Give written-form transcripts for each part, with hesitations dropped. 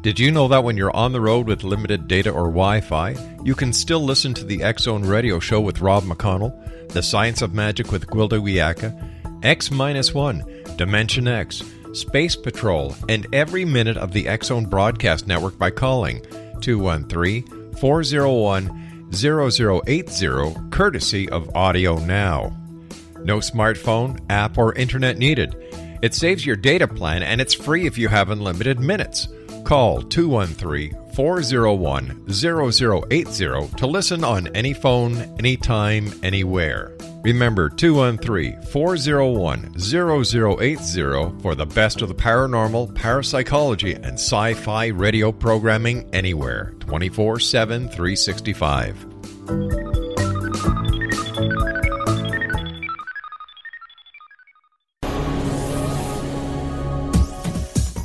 Did you know that when you're on the road with limited data or Wi-Fi, you can still listen to the X-Zone Radio Show with Rob McConnell, The Science of Magic with Gwilda Wiyaka, X-1, Dimension X, Space Patrol, and every minute of the X-Zone broadcast network by calling 213-401-0080, courtesy of Audio Now. No smartphone, app, or internet needed. It saves your data plan, and it's free if you have unlimited minutes. Call 213-401-0080 to listen on any phone, anytime, anywhere. Remember 213-401-0080 for the best of the paranormal, parapsychology, and sci-fi radio programming anywhere, 24/7, 365.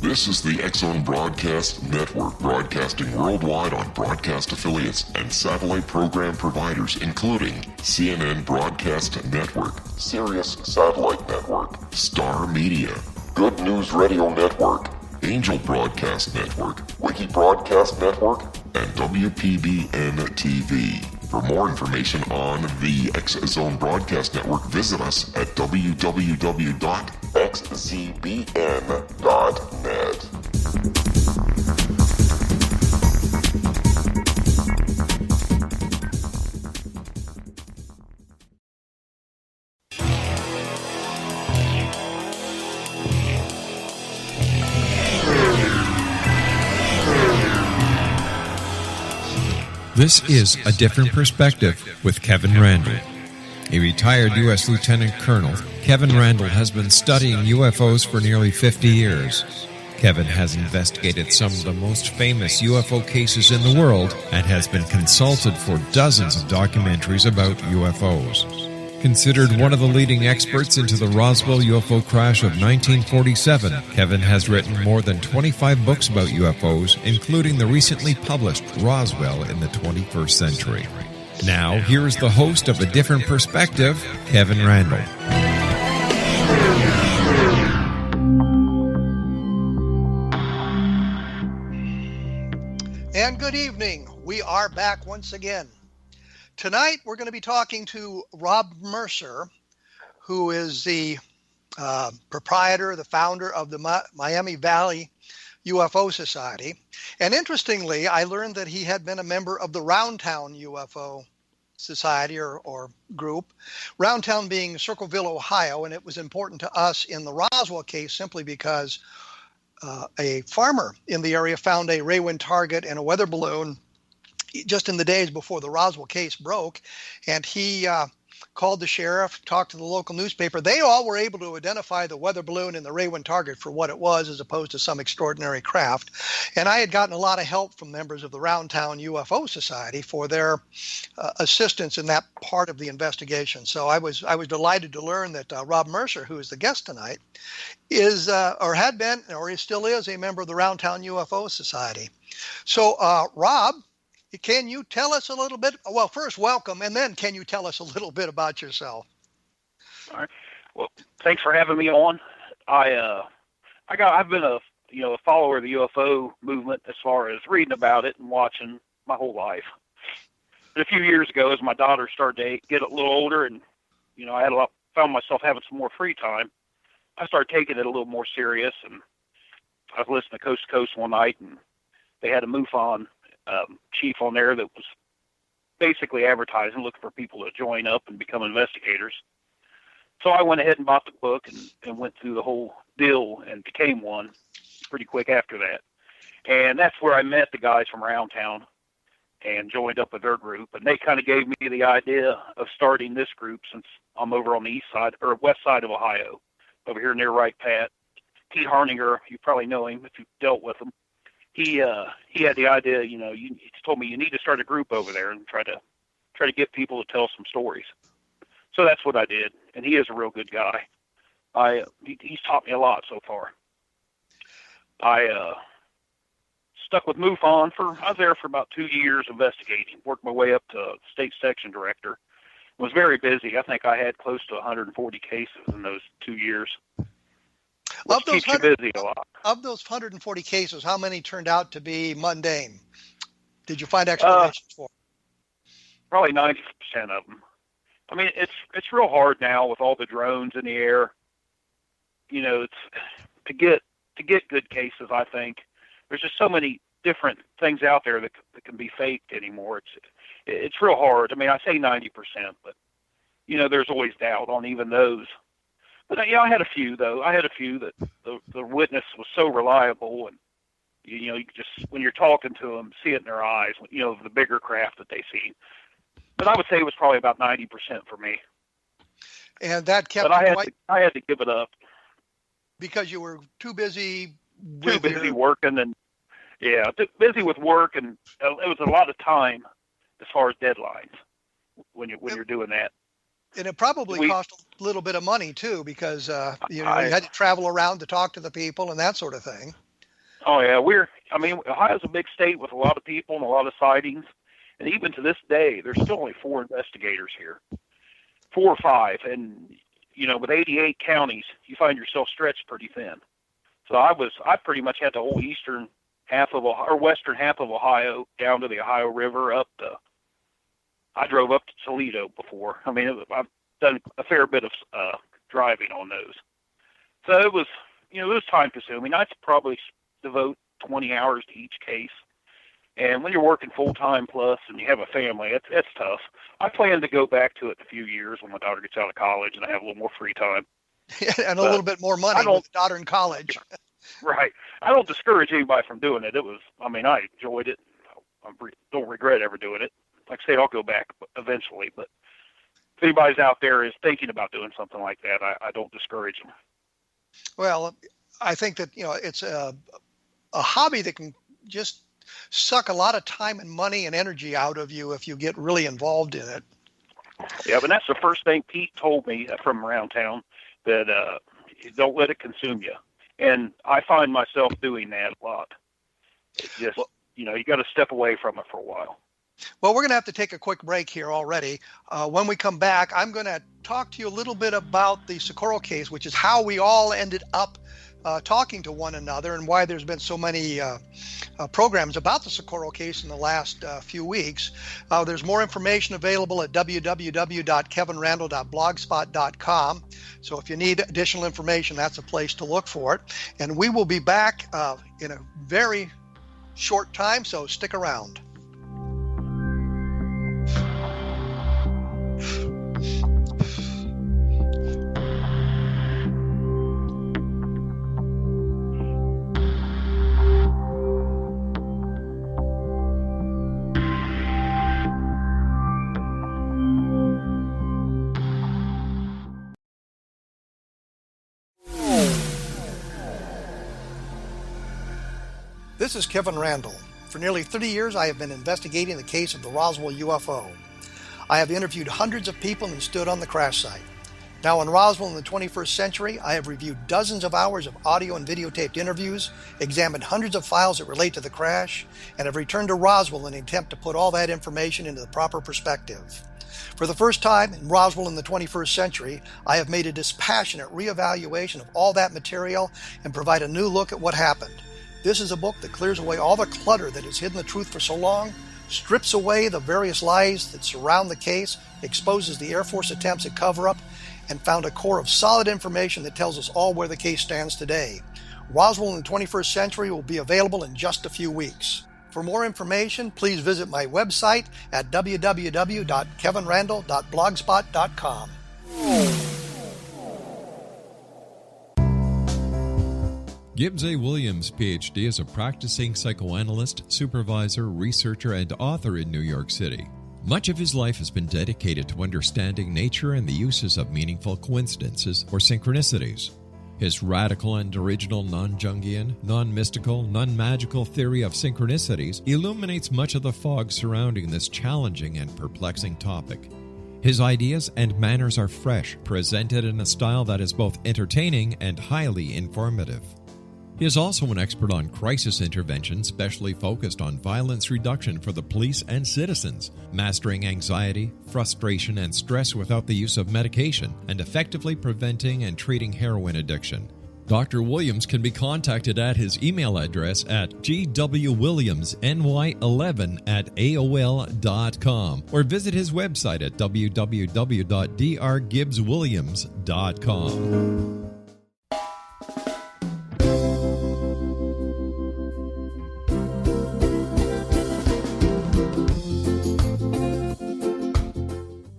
This is the X-Zone Broadcast Network, broadcasting worldwide on broadcast affiliates and satellite program providers, including CNN Broadcast Network, Sirius Satellite Network, Star Media, Good News Radio Network, Angel Broadcast Network, Wiki Broadcast Network, and WPBN TV. For more information on the X-Zone Broadcast Network, visit us at www.xzbn.net. This is A Different Perspective with Kevin Randle. A retired U.S. Lieutenant Colonel, Kevin Randle has been studying UFOs for nearly 50 years. Kevin has investigated some of the most famous UFO cases in the world and has been consulted for dozens of documentaries about UFOs. Considered one of the leading experts into the Roswell UFO crash of 1947, Kevin has written more than 25 books about UFOs, including the recently published Roswell in the 21st Century. Now, here is the host of A Different Perspective, Kevin Randle. And good evening. We are back once again. Tonight, we're going to be talking to Rob Mercer, who is the proprietor, the founder of the Miami Valley UFO Society. And interestingly, I learned that he had been a member of the Roundtown UFO Society or group, Roundtown being Circleville, Ohio. And it was important to us in the Roswell case simply because a farmer in the area found a Raywin target and a weather balloon just in the days before the Roswell case broke, and he called the sheriff, talked to the local newspaper. They all were able to identify the weather balloon and the Raywin target for what it was as opposed to some extraordinary craft. And I had gotten a lot of help from members of the Roundtown UFO Society for their assistance in that part of the investigation. So I was delighted to learn that Rob Mercer, who is the guest tonight, is or had been or still is a member of the Roundtown UFO Society. So Rob, can you tell us a little bit? Well, first, welcome, and then can you tell us a little bit about yourself? All right. Well, thanks for having me on. I've been a follower of the UFO movement as far as reading about it and watching my whole life. And a few years ago, as my daughter started to get a little older, and I found myself having some more free time, I started taking it a little more serious. And I was listening to Coast to Coast one night, and they had a MUFON chief on there that was basically advertising, looking for people to join up and become investigators. So I went ahead and bought the book and went through the whole deal and became one pretty quick after that. And that's where I met the guys from Roundtown and joined up with their group. And they kind of gave me the idea of starting this group since I'm over on the east side or west side of Ohio, over here near Wright Pat. Pete Harninger, you probably know him if you've dealt with him. He had the idea, he told me you need to start a group over there and try to get people to tell some stories. So that's what I did, and he is a real good guy. He's taught me a lot so far. I stuck with MUFON I was there for about 2 years investigating, worked my way up to state section director. Was very busy. I think I had close to 140 cases in those 2 years. which keeps you busy a lot. Of those 140 cases, how many turned out to be mundane? Did you find explanations for? Probably 90% of them. I mean, it's real hard now with all the drones in the air. You know, it's to get good cases. I think there's just so many different things out there that can be faked anymore. It's real hard. I mean, I say 90%, but you know, there's always doubt on even those. But yeah, I had a few though. I had a few that the witness was so reliable, and you know, you just when you're talking to them, see it in their eyes. You know, the bigger craft that they see. But I would say it was probably about 90% for me. And that kept. But I had to give it up because you were too busy. Working and busy with work, and it was a lot of time as far as deadlines when you're doing that. And it probably cost a little bit of money too, because you had to travel around to talk to the people and that sort of thing. Oh yeah, Ohio's a big state with a lot of people and a lot of sightings, and even to this day, there's still only 4 investigators here, 4 or 5, and you know, with 88 counties, you find yourself stretched pretty thin. So I pretty much had the whole western half of Ohio down to the Ohio River up to. I drove up to Toledo before. I mean, I've done a fair bit of driving on those. So it was time consuming. I'd probably devote 20 hours to each case. And when you're working full time plus and you have a family, it's tough. I plan to go back to it in a few years when my daughter gets out of college and I have a little more free time. And a little bit more money with the daughter in college. Right. I don't discourage anybody from doing it. I enjoyed it. I don't regret ever doing it. Like I say, I'll go back eventually, but if anybody's out there is thinking about doing something like that, I don't discourage them. Well, I think that, it's a hobby that can just suck a lot of time and money and energy out of you if you get really involved in it. Yeah, but that's the first thing Pete told me from around town, that don't let it consume you. And I find myself doing that a lot. It's just, you got to step away from it for a while. Well, we're going to have to take a quick break here already. When we come back, I'm going to talk to you a little bit about the Socorro case, which is how we all ended up talking to one another and why there's been so many programs about the Socorro case in the last few weeks. There's more information available at www.kevinrandle.blogspot.com. So if you need additional information, that's a place to look for it. And we will be back in a very short time, so stick around. This is Kevin Randle. For nearly 30 years, I have been investigating the case of the Roswell UFO. I have interviewed hundreds of people and stood on the crash site. Now in Roswell in the 21st century, I have reviewed dozens of hours of audio and videotaped interviews, examined hundreds of files that relate to the crash, and have returned to Roswell in an attempt to put all that information into the proper perspective. For the first time in Roswell in the 21st century, I have made a dispassionate reevaluation of all that material and provide a new look at what happened. This is a book that clears away all the clutter that has hidden the truth for so long, strips away the various lies that surround the case, exposes the Air Force attempts at cover-up, and found a core of solid information that tells us all where the case stands today. Roswell in the 21st century will be available in just a few weeks. For more information, please visit my website at www.kevinrandle.blogspot.com. Gibbs A. Williams, Ph.D., is a practicing psychoanalyst, supervisor, researcher, and author in New York City. Much of his life has been dedicated to understanding nature and the uses of meaningful coincidences or synchronicities. His radical and original non-Jungian, non-mystical, non-magical theory of synchronicities illuminates much of the fog surrounding this challenging and perplexing topic. His ideas and manners are fresh, presented in a style that is both entertaining and highly informative. He is also an expert on crisis intervention specially focused on violence reduction for the police and citizens, mastering anxiety, frustration, and stress without the use of medication, and effectively preventing and treating heroin addiction. Dr. Williams can be contacted at his email address at gwwilliamsny11@aol.com or visit his website at www.drgibbswilliams.com.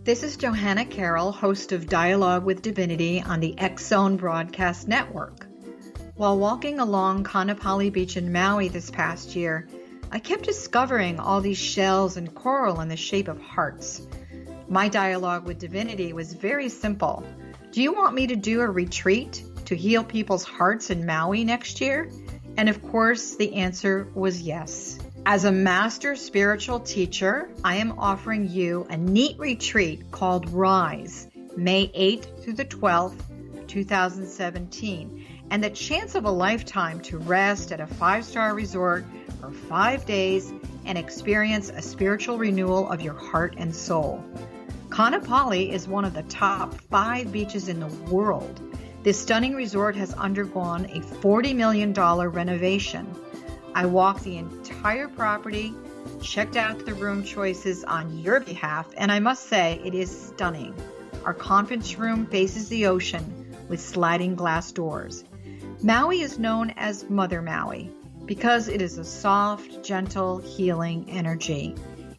This is Johanna Carroll, host of Dialogue with Divinity on the X-Zone Broadcast Network. While walking along Kaanapali Beach in Maui this past year, I kept discovering all these shells and coral in the shape of hearts. My dialogue with Divinity was very simple. Do you want me to do a retreat to heal people's hearts in Maui next year? And of course, the answer was yes. As a master spiritual teacher, I am offering you a neat retreat called Rise, May 8th through the 12th, 2017, and the chance of a lifetime to rest at a 5-star resort for 5 days and experience a spiritual renewal of your heart and soul. Kaanapali is one of the top 5 beaches in the world. This stunning resort has undergone a $40 million renovation. I walked the entire property, checked out the room choices on your behalf, and I must say it is stunning. Our conference room faces the ocean with sliding glass doors. Maui is known as Mother Maui because it is a soft, gentle, healing energy.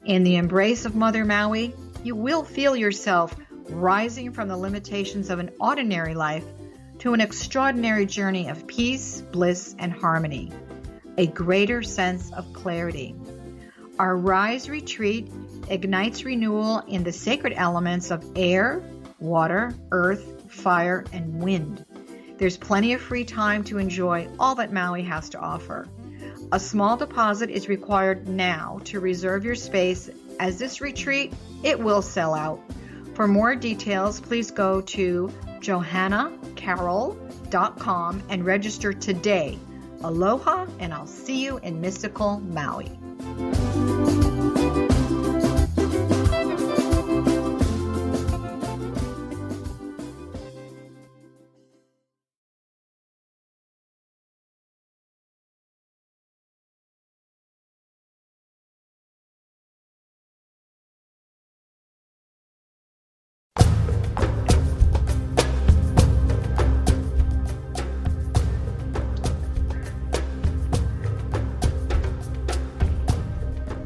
In the embrace of Mother Maui, you will feel yourself rising from the limitations of an ordinary life to an extraordinary journey of peace, bliss, and harmony. A greater sense of clarity. Our Rise retreat ignites renewal in the sacred elements of air, water, earth, fire, and wind. There's plenty of free time to enjoy all that Maui has to offer. A small deposit is required now to reserve your space, as this retreat, it will sell out. For more details, please go to johannacarroll.com and register today. Aloha, and I'll see you in mystical Maui.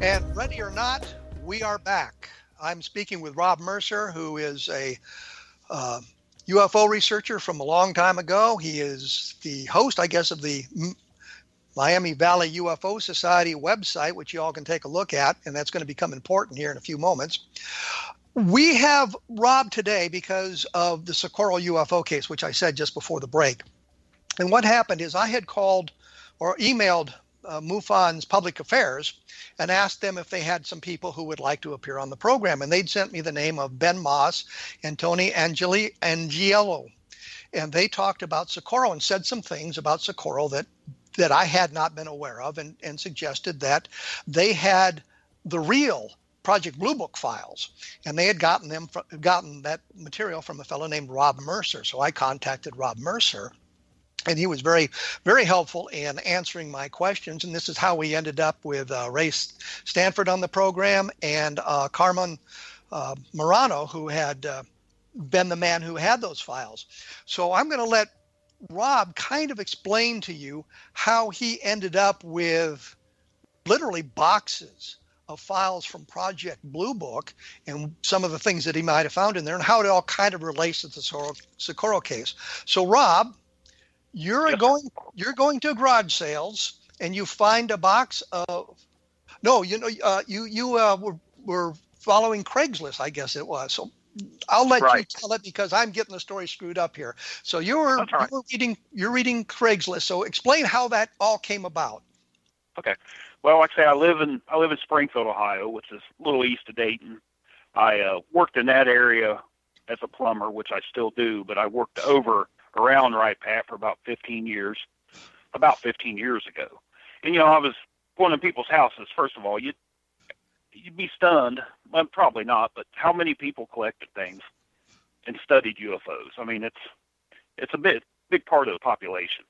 And ready or not, we are back. I'm speaking with Rob Mercer, who is a UFO researcher from a long time ago. He is the host, I guess, of the Miami Valley UFO Society website, which you all can take a look at, and that's going to become important here in a few moments. We have Rob today because of the Socorro UFO case, which I said just before the break. And what happened is I had called or emailed MUFON's Public Affairs and asked them if they had some people who would like to appear on the program. And they'd sent me the name of Ben Moss and Tony Angiello. And they talked about Socorro and said some things about Socorro that I had not been aware of, and suggested that they had the real Project Blue Book files, and they had gotten that material from a fellow named Rob Mercer. So I contacted Rob Mercer, and he was very, very helpful in answering my questions. And this is how we ended up with Ray Stanford on the program and Carmen Morano, who had been the man who had those files. So I'm going to let Rob kind of explain to you how he ended up with literally boxes of files from Project Blue Book and some of the things that he might have found in there and how it all kind of relates to the Socorro case. So Rob, you're going to garage sales and you find a box of you were following Craigslist, I guess it was. So I'll let you tell it because I'm getting the story screwed up here. So you're reading Craigslist. So explain how that all came about. Okay. Well, like I say, I live in Springfield, Ohio, which is a little east of Dayton. I worked in that area as a plumber, which I still do, but I worked around Right Pat for about 15 years ago. And, I was going to people's houses. First of all, you'd be stunned, well, probably not, but how many people collected things and studied UFOs? I mean, it's a big big part of the population.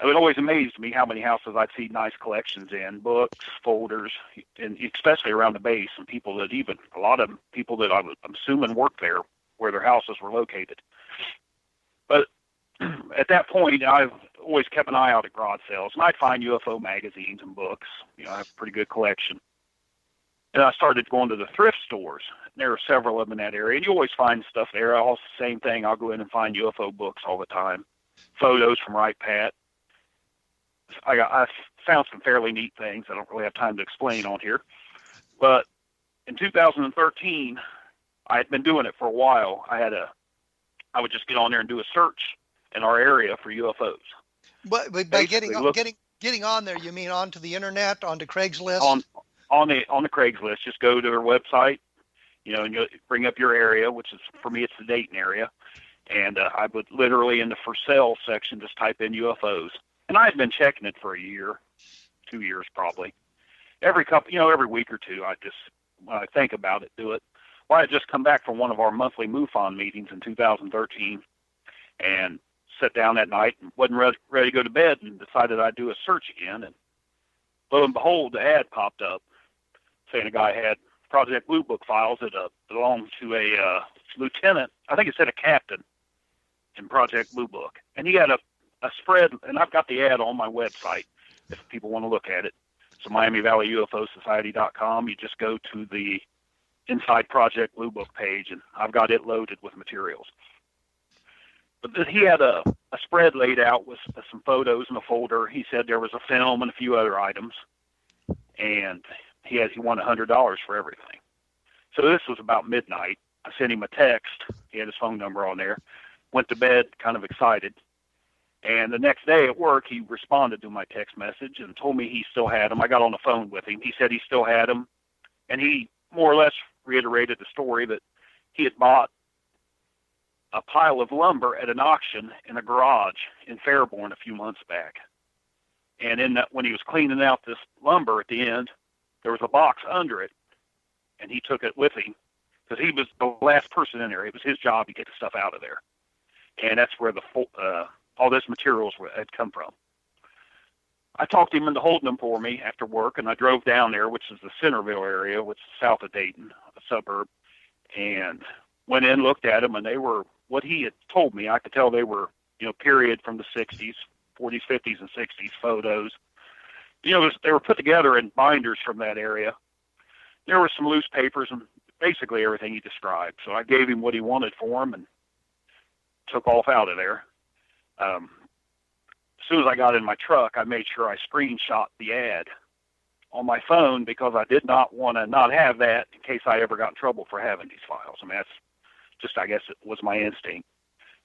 It always amazed me how many houses I'd see nice collections in, books, folders, and especially around the base, and a lot of people that I'm assuming work there where their houses were located. But at that point, I've always kept an eye out at garage sales, and I'd find UFO magazines and books. I have a pretty good collection. And I started going to the thrift stores. There are several of them in that area, and you always find stuff there. Also, same thing. I'll go in and find UFO books all the time, photos from Right Pat. I found some fairly neat things. I don't really have time to explain on here. But in 2013, I had been doing it for a while. I would just get on there and do a search in our area for UFOs. But by getting on there, you mean onto the internet, onto Craigslist? On the Craigslist, just go to their website, and you bring up your area, which is, for me, it's the Dayton area, and I would literally in the for sale section just type in UFOs, and I had been checking it for a year, 2 years probably, every week or two. I just, when I think about it, do it. Well, I had just come back from one of our monthly MUFON meetings in 2013, and sat down that night and wasn't ready to go to bed, and decided I'd do a search again, and lo and behold, the ad popped up saying a guy had Project Blue Book files that belonged to a lieutenant. I think it said a captain in Project Blue Book. And he had a spread, and I've got the ad on my website if people want to look at it. So MiamiValleyUFOSociety.com. You just go to the Inside Project Blue Book page, and I've got it loaded with materials. But he had a spread laid out with some photos in a folder. He said there was a film and a few other items, and he won $100 for everything. So this was about midnight. I sent him a text. He had his phone number on there. Went to bed kind of excited. And the next day at work, he responded to my text message and told me he still had them. I got on the phone with him. He said he still had them, and he more or less reiterated the story that he had bought a pile of lumber at an auction in a garage in Fairborn a few months back. And when he was cleaning out this lumber at the end, there was a box under it, and he took it with him because he was the last person in there. It was his job to get the stuff out of there. And that's where all this materials had come from. I talked him into holding them for me after work, and I drove down there, which is the Centerville area, which is south of Dayton, a suburb, and went in, looked at them, and they were what he had told me. I could tell they were, period from the 60s, 40s, 50s, and 60s photos. They were put together in binders from that area. There were some loose papers and basically everything he described. So I gave him what he wanted for him and took off out of there. As soon as I got in my truck, I made sure I screenshot the ad on my phone because I did not want to not have that in case I ever got in trouble for having these files. I mean, that's just, I guess it was my instinct.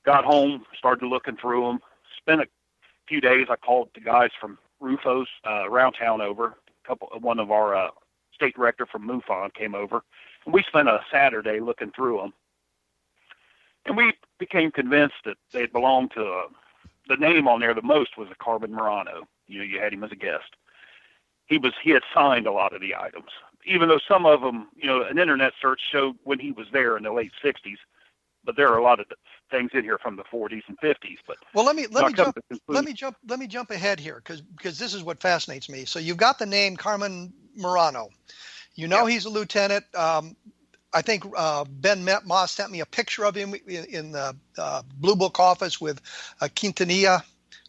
Got home, started looking through them, spent a few days. I called the guys from Rufo's around town over. One of our state director from MUFON came over, and we spent a Saturday looking through them. And we became convinced that they belonged to the name on there the most was a Carbon Murano. You had him as a guest. He had signed a lot of the items, even though some of them, an internet search showed when he was there in the late 60s. But there are a lot of things in here from the 40s and 50s. But well, let me jump ahead here because this is what fascinates me. So you've got the name Carmen Murano. He's a lieutenant. I think Ben Moss sent me a picture of him in the Blue Book office with Quintanilla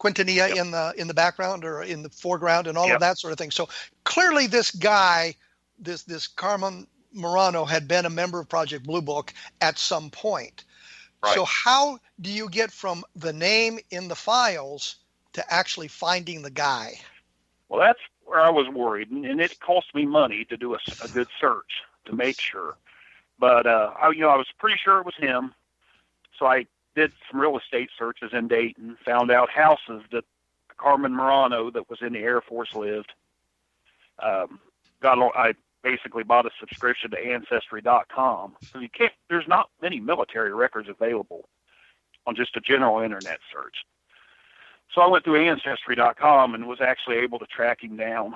yep. in the background or in the foreground and all yep. of that sort of thing. So clearly, this guy, this Carmen Murano, had been a member of Project Blue Book at some point. Right. So how do you get from the name in the files to actually finding the guy? Well, that's where I was worried, and it cost me money to do a good search to make sure. But I was pretty sure it was him, so I did some real estate searches in Dayton, found out houses that Carmen Murano that was in the Air Force lived. I basically bought a subscription to Ancestry.com. So there's not many military records available on just a general internet search. So I went through Ancestry.com and was actually able to track him down.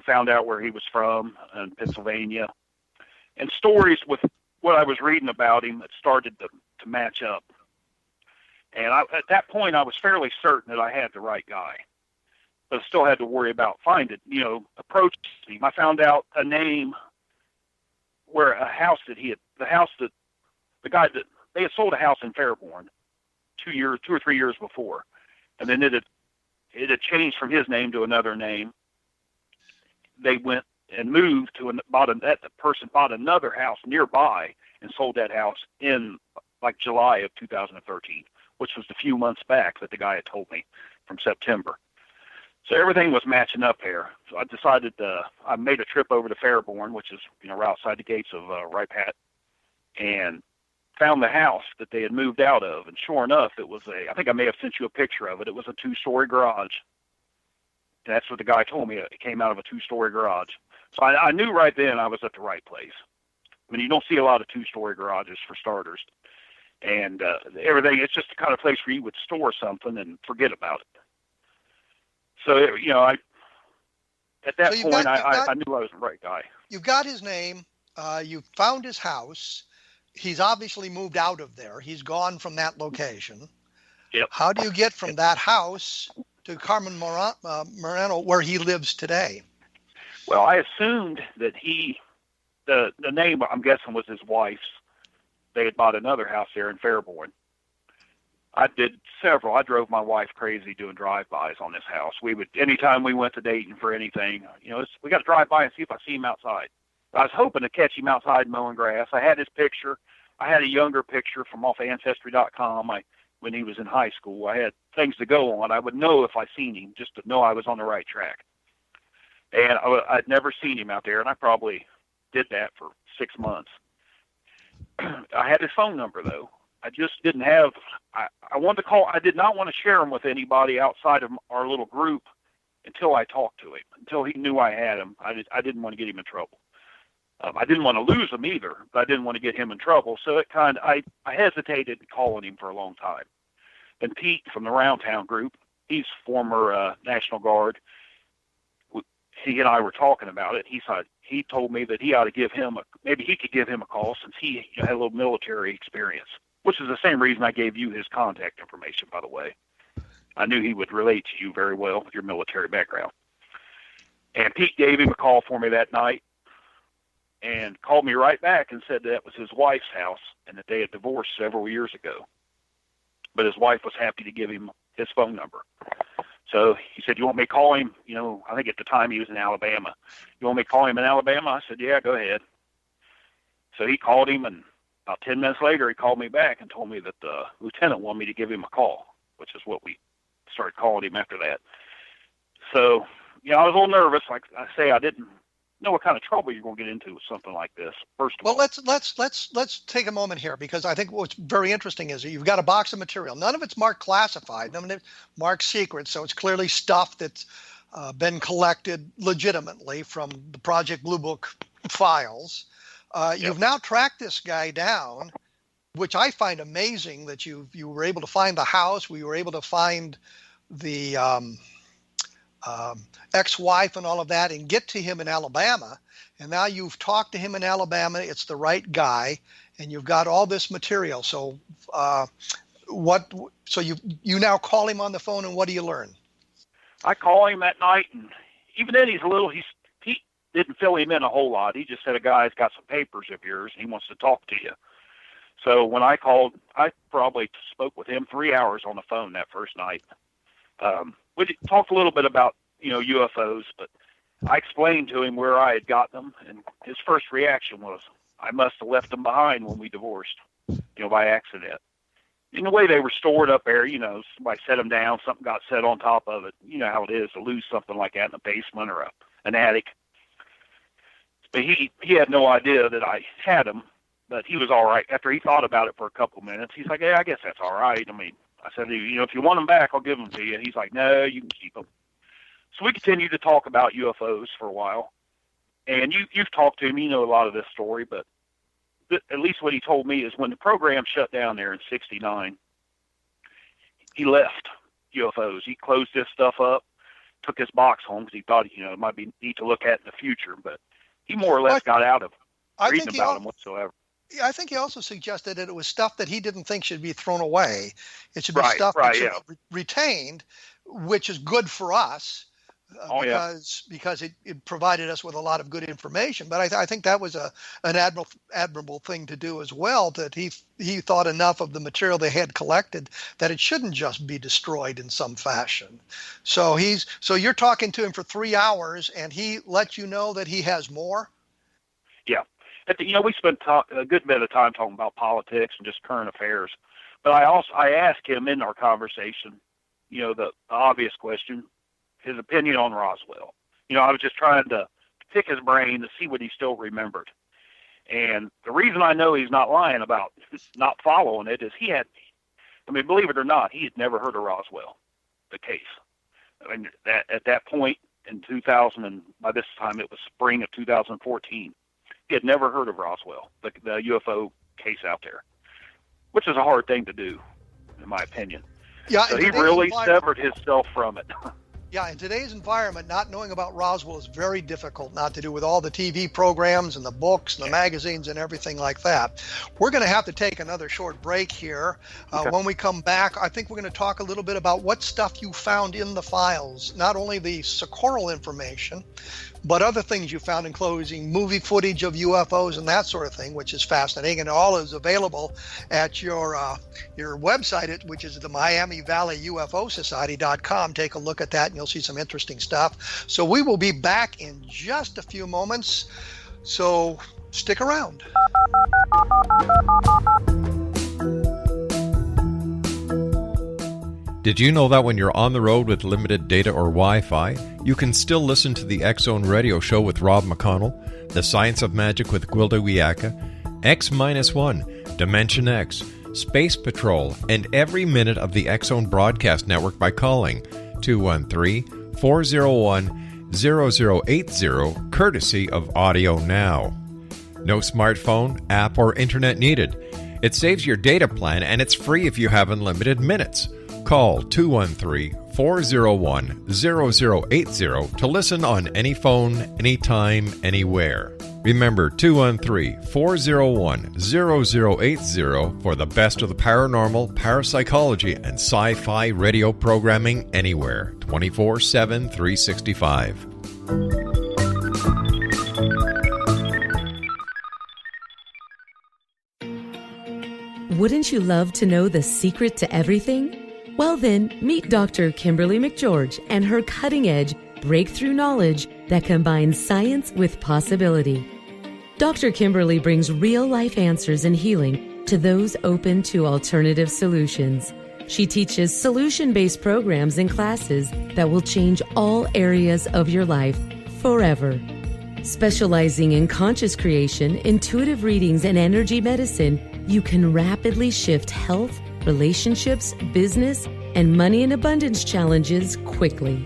Found out where he was from in Pennsylvania. And stories with what I was reading about him that started to match up. And at that point, I was fairly certain that I had the right guy, but I still had to worry about finding, approaching him. I found out a name where the guy that they had sold a house in Fairborn 2 or 3 years before, and then it had changed from his name to another name. They went and moved to that person bought another house nearby and sold that house in like July of 2013, which was the few months back that the guy had told me from September. So everything was matching up here. So I decided I made a trip over to Fairborn, which is right outside the gates of Ripat, and found the house that they had moved out of. And sure enough, it was I think I may have sent you a picture of it. It was a 2-story garage. That's what the guy told me. It came out of a 2-story garage. So I knew right then I was at the right place. I mean, you don't see a lot of 2-story garages for starters. And everything, it's just the kind of place where you would store something and forget about it. So, at that point, I knew I was the right guy. You've got his name. You found his house. He's obviously moved out of there. He's gone from that location. Yep. How do you get from that house to Carmen Moreno, where he lives today? Well, I assumed that the name, I'm guessing, was his wife's. They had bought another house there in Fairborn. I did several. I drove my wife crazy doing drive-bys on this house. Anytime we went to Dayton for anything, we got to drive by and see if I see him outside. I was hoping to catch him outside mowing grass. I had his picture. I had a younger picture from off Ancestry.com when he was in high school. I had things to go on. I would know if I seen him, just to know I was on the right track. And I'd never seen him out there, and I probably did that for 6 months. I had his phone number, though. I just didn't have – I wanted to call – I did not want to share him with anybody outside of our little group until I talked to him, until he knew I had him. I didn't want to get him in trouble. I didn't want to lose him either, but I didn't want to get him in trouble. So I hesitated calling him for a long time. And Pete from the Round Town group, he's former National Guard. He and I were talking about it. He told me that he ought to give him maybe he could give him a call since he had a little military experience, which is the same reason I gave you his contact information, by the way. I knew he would relate to you very well with your military background. And Pete gave him a call for me that night and called me right back and said that was his wife's house and that they had divorced several years ago. But his wife was happy to give him his phone number. So he said, you want me to call him? I think at the time he was in Alabama. You want me to call him in Alabama? I said, yeah, go ahead. So he called him, and about 10 minutes later, he called me back and told me that the lieutenant wanted me to give him a call, which is what we started calling him after that. So, I was a little nervous. Like I say, I didn't know what kind of trouble you're going to get into with something like this. First of all, let's take a moment here, because I think what's very interesting is you've got a box of material. None of it's marked classified, none of it's marked secret, so it's clearly stuff that's been collected legitimately from the Project Blue Book files. You've now tracked this guy down, which I find amazing that you were able to find the house. We were able to find the ex-wife and all of that and get to him in Alabama. And now you've talked to him in Alabama. It's the right guy, and you've got all this material. So So you now call him on the phone, and what do you learn? I call him that night, and even then he didn't fill him in a whole lot. He just said, a guy's got some papers of yours, and he wants to talk to you. So when I called, I probably spoke with him 3 hours on the phone that first night. We talked a little bit about, UFOs, but I explained to him where I had gotten them, and his first reaction was, I must have left them behind when we divorced, by accident. In the way they were stored up there, somebody set them down, something got set on top of it. You know how it is to lose something like that in a basement or an attic. But he had no idea that I had them, but he was all right. After he thought about it for a couple of minutes, he's like, yeah, I guess that's all right. I mean, I said, if you want them back, I'll give them to you. He's like, no, you can keep them. So we continued to talk about UFOs for a while. And you've talked to him, you know a lot of this story, but at least what he told me is when the program shut down there in '69, he left UFOs. He closed this stuff up, took his box home because he thought, it might be neat to look at in the future, but he more or less got out of reading about them whatsoever. I think he also suggested that it was stuff that he didn't think should be thrown away. It should be stuff right, that should be retained, which is good for us because it provided us with a lot of good information. But I think that was an admirable thing to do as well, that he thought enough of the material they had collected that it shouldn't just be destroyed in some fashion. So you're talking to him for 3 hours, and he let you know that he has more? Yeah. We spent a good bit of time talking about politics and just current affairs. But I asked him in our conversation, the obvious question, his opinion on Roswell. I was just trying to pick his brain to see what he still remembered. And the reason I know he's not lying about not following it is believe it or not, he had never heard of Roswell, the case. I mean, at that point in 2000, and by this time it was spring of 2014, he had never heard of Roswell, the UFO case out there, which is a hard thing to do, in my opinion. Yeah, so he really severed himself from it. Yeah, in today's environment, not knowing about Roswell is very difficult not to do with all the TV programs and the books and the magazines and everything like that. We're going to have to take another short break here. Okay. When we come back, I think we're going to talk a little bit about what stuff you found in the files, not only the Socorro information, but other things you found, including movie footage of UFOs and that sort of thing, which is fascinating, and all is available at your website, which is the Miami Valley UFO Society.com. Take a look at that, and you'll see some interesting stuff. So we will be back in just a few moments, so stick around. Did you know that when you're on the road with limited data or Wi-Fi, you can still listen to the X-Zone Radio Show with Rob McConnell, The Science of Magic with Gwilda Wiyaka, X-1, Dimension X, Space Patrol, and every minute of the X-Zone Broadcast Network by calling 213-401-0080, courtesy of Audio Now. No smartphone, app, or internet needed. It saves your data plan, and it's free if you have unlimited minutes. Call 213-401-0080 to listen on any phone, anytime, anywhere. Remember 213-401-0080 for the best of the paranormal, parapsychology, and sci-fi radio programming anywhere, 24/7, 365. Wouldn't you love to know the secret to everything? Well then, meet Dr. Kimberly McGeorge and her cutting-edge breakthrough knowledge that combines science with possibility. Dr. Kimberly brings real-life answers and healing to those open to alternative solutions. She teaches solution-based programs and classes that will change all areas of your life forever. Specializing in conscious creation, intuitive readings, and energy medicine, you can rapidly shift health, relationships, business, and money and abundance challenges quickly.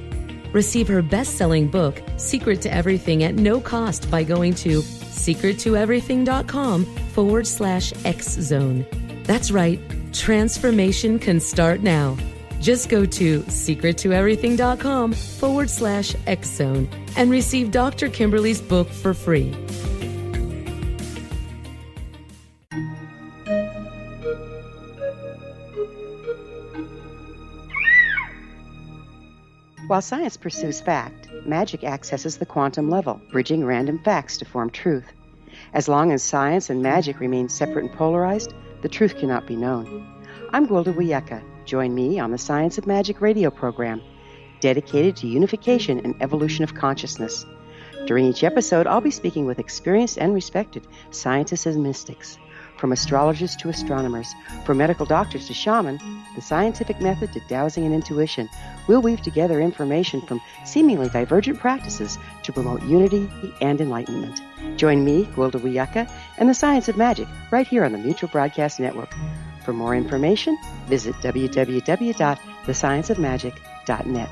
Receive her best-selling book, Secret to Everything, at no cost by going to secrettoeverything.com/X-Zone. That's right, transformation can start now. Just go to secrettoeverything.com/X-Zone and receive Dr. Kimberly's book for free. While science pursues fact, magic accesses the quantum level, bridging random facts to form truth. As long as science and magic remain separate and polarized, the truth cannot be known. I'm Gwilda Wiyaka. Join me on the Science of Magic radio program, dedicated to unification and evolution of consciousness. During each episode, I'll be speaking with experienced and respected scientists and mystics. From astrologers to astronomers, from medical doctors to shaman, the scientific method to dowsing and intuition, we'll weave together information from seemingly divergent practices to promote unity and enlightenment. Join me, Gwilda Wiyaka, and the Science of Magic right here on the Mutual Broadcast Network. For more information, visit www.thescienceofmagic.net.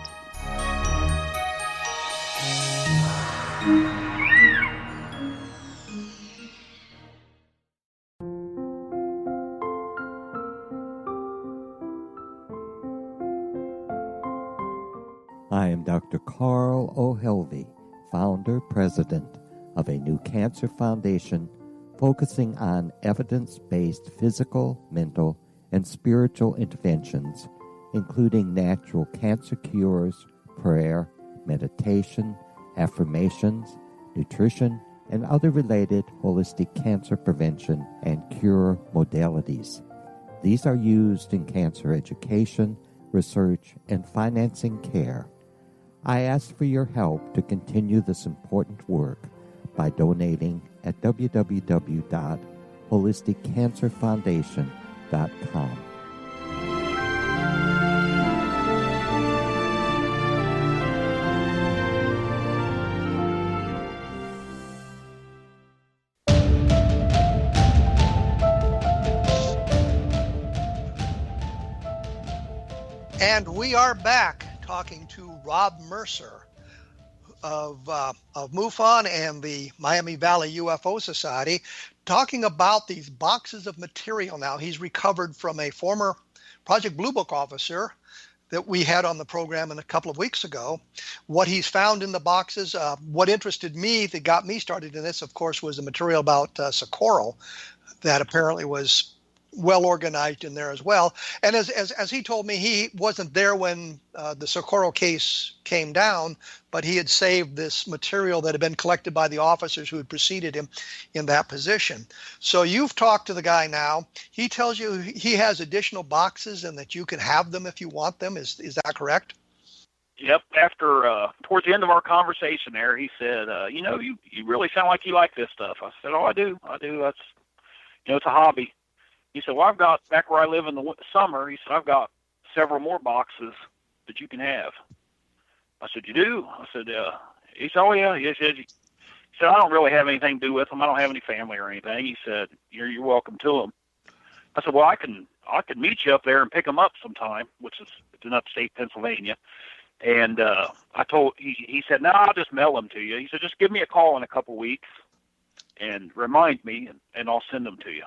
I am Dr. Carl O. Helvey, founder, president of a new cancer foundation focusing on evidence-based physical, mental, and spiritual interventions, including natural cancer cures, prayer, meditation, affirmations, nutrition, and other related holistic cancer prevention and cure modalities. These are used in cancer education, research, and financing care. I ask for your help to continue this important work by donating at www.holisticcancerfoundation.com. And we are back talking to Rob Mercer of MUFON and the Miami Valley UFO Society, talking about these boxes of material. Now, he's recovered from a former Project Blue Book officer that we had on the program a couple of weeks ago. What he's found in the boxes, what interested me, that got me started in this, of course, was the material about Socorro that apparently was well organized in there as well. And as he told me, he wasn't there when the Socorro case came down, but he had saved this material that had been collected by the officers who had preceded him in that position. So you've talked to the guy now. He tells you he has additional boxes and that you can have them if you want them. Is that correct? Yep. After towards the end of our conversation there, he said, you really sound like you like this stuff. I said, I do. That's, it's a hobby. He said, well, I've got, back where I live in the summer, he said, I've got several more boxes that you can have. I said, you do? I said, he said, oh, yeah. He said, I don't really have anything to do with them. I don't have any family or anything. He said, you're welcome to them. I said, well, I can meet you up there and pick them up sometime, it's in upstate Pennsylvania. And he said, no, I'll just mail them to you. He said, just give me a call in a couple weeks and remind me, and I'll send them to you.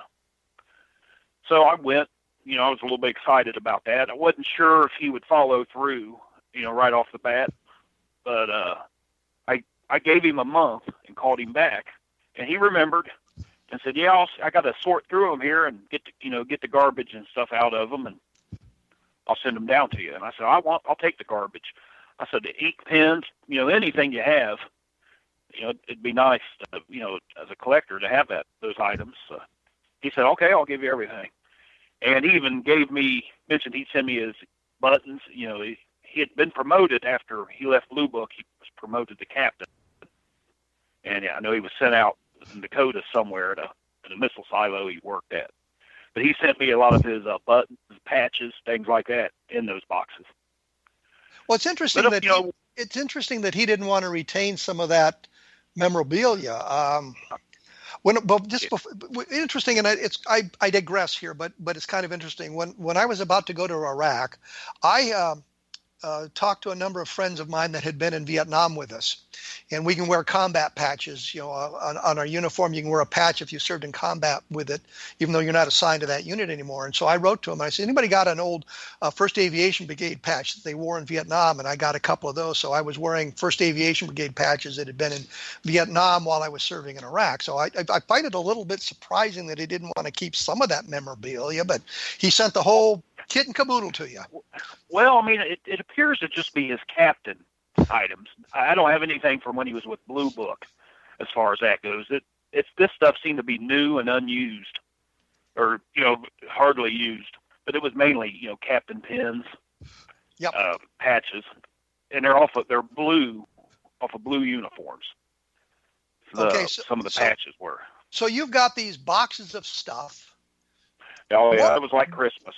So I went, I was a little bit excited about that. I wasn't sure if he would follow through, right off the bat, but I gave him a month and called him back, and he remembered and said, yeah, I got to sort through them here and get the garbage and stuff out of them, and I'll send them down to you. And I said, I'll take the garbage. I said, the ink pens, anything you have, it'd be nice, as a collector to have those items. He said, okay, I'll give you everything. And he even mentioned he'd send me his buttons. He had been promoted after he left Blue Book. He was promoted to captain. And I know he was sent out in Dakota somewhere at a missile silo he worked at. But he sent me a lot of his buttons, patches, things like that in those boxes. Well, it's interesting it's interesting that he didn't want to retain some of that memorabilia. Interesting, and I digress here, but it's kind of interesting. When I was about to go to Iraq, I talked to a number of friends of mine that had been in Vietnam with us, and we can wear combat patches. On our uniform, you can wear a patch if you served in combat with it, even though you're not assigned to that unit anymore. And so I wrote to him. I said, anybody got an old 1st Aviation Brigade patch that they wore in Vietnam? And I got a couple of those. So I was wearing 1st Aviation Brigade patches that had been in Vietnam while I was serving in Iraq. So I find it a little bit surprising that he didn't want to keep some of that memorabilia, but he sent the whole kit and caboodle to you. Well, I mean, it appears to just be his captain items. I don't have anything from when he was with Blue Book as far as that goes. This stuff seemed to be new and unused, or hardly used. But it was mainly captain pins, yep. Patches, and they're blue off of blue uniforms. Some of the patches were. So you've got these boxes of stuff. Oh yeah, it was like Christmas.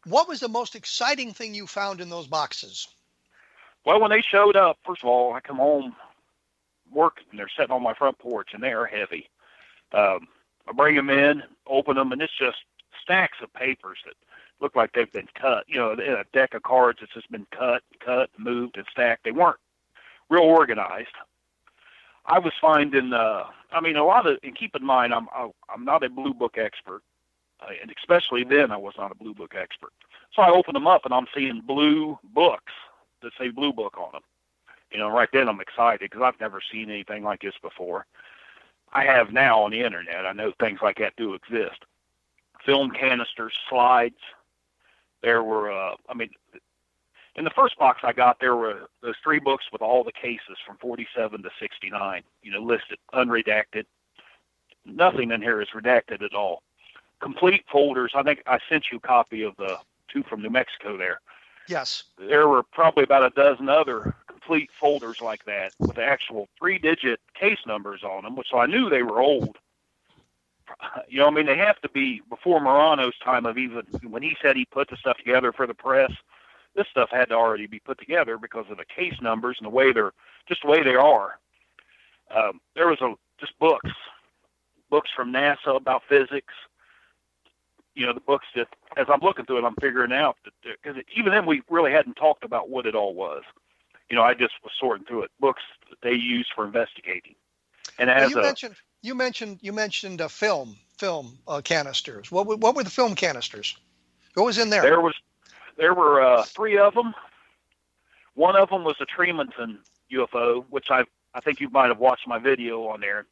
What was the most exciting thing you found in those boxes? Well, when they showed up, first of all, I come home, work, and they're sitting on my front porch, and they are heavy. I bring them in, open them, and it's just stacks of papers that look like they've been cut. A deck of cards that's just been cut, moved, and stacked. They weren't real organized. I was finding, a lot of, and keep in mind, I'm not a Blue Book expert. And especially then, I was not a Blue Book expert. So I opened them up, and I'm seeing blue books that say Blue Book on them. Right then I'm excited because I've never seen anything like this before. I have now on the internet. I know things like that do exist. Film canisters, slides. There were, in the first box I got, there were those 3 books with all the cases from 47 to 69, listed, unredacted. Nothing in here is redacted at all. Complete folders. I think I sent you a copy of the 2 from New Mexico there. Yes. There were probably about a dozen other complete folders like that with actual 3-digit case numbers on them, so I knew they were old. They have to be before Morano's time of even when he said he put the stuff together for the press. This stuff had to already be put together because of the case numbers and the way they are. There was just books from NASA about physics. The books that, as I'm looking through it, I'm figuring out that, because even then we really hadn't talked about what it all was. I just was sorting through it. Books that they use for investigating. And you mentioned film canisters. What were the film canisters? What was in there? There were 3 of them. One of them was a Tremonton UFO, which I think you might have watched my video on there.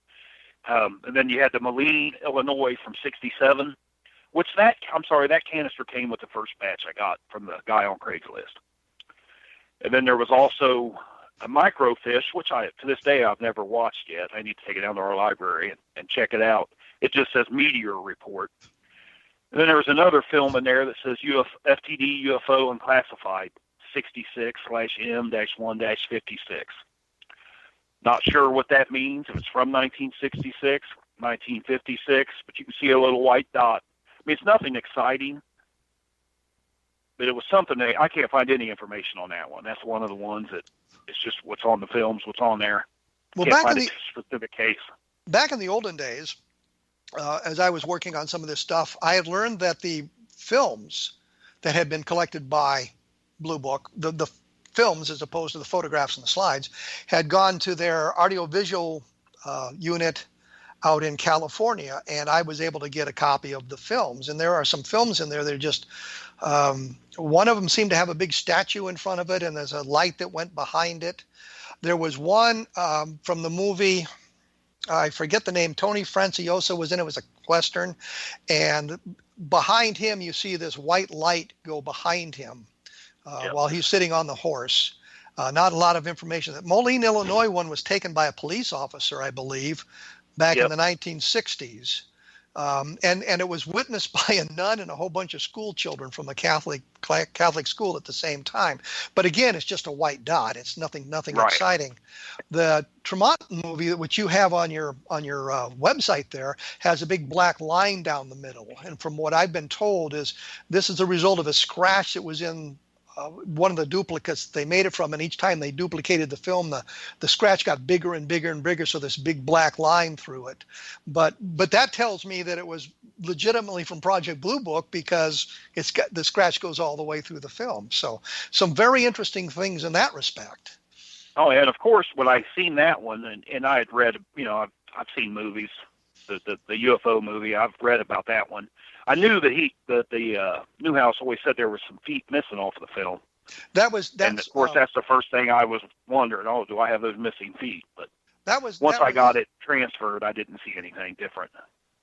And then you had the Moline, Illinois from 67, that canister came with the first batch I got from the guy on Craigslist. And then there was also a microfiche, which to this day I've never watched yet. I need to take it down to our library and check it out. It just says Meteor Report. And then there was another film in there that says FTD UFO Unclassified 66/M-1-56. Not sure what that means, if it's from 1966, 1956, but you can see a little white dot. It's nothing exciting, but it was something I can't find any information on that one. That's one of the ones that it's just what's on the films, what's on there. Well, can't find a specific case. Back in the olden days, as I was working on some of this stuff, I had learned that the films that had been collected by Blue Book, the films as opposed to the photographs and the slides, had gone to their audiovisual unit out in California, and I was able to get a copy of the films. And there are some films in there that are just, one of them seemed to have a big statue in front of it, and there's a light that went behind it. There was one from the movie, I forget the name, Tony Franciosa was in it. It was a Western, and behind him you see this white light go behind him while he's sitting on the horse. Not a lot of information. The Moline, Illinois one was taken by a police officer, I believe, back in the 1960s. And it was witnessed by a nun and a whole bunch of school children from a Catholic school at the same time. But again, it's just a white dot. It's nothing exciting. The Tremonton movie, which you have on your website there, has a big black line down the middle. And from what I've been told is this is a result of a scratch that was in one of the duplicates they made it from, and each time they duplicated the film, the scratch got bigger and bigger and bigger, so this big black line through it. But that tells me that it was legitimately from Project Blue Book, because the scratch goes all the way through the film. So some very interesting things in that respect. Oh, and of course, when I seen that one, and I had read, I've seen movies, the UFO movie, I've read about that one. I knew that the Newhouse always said there were some feet missing off of the film. And of course, that's the first thing I was wondering. Oh, do I have those missing feet? But once I got it transferred, I didn't see anything different.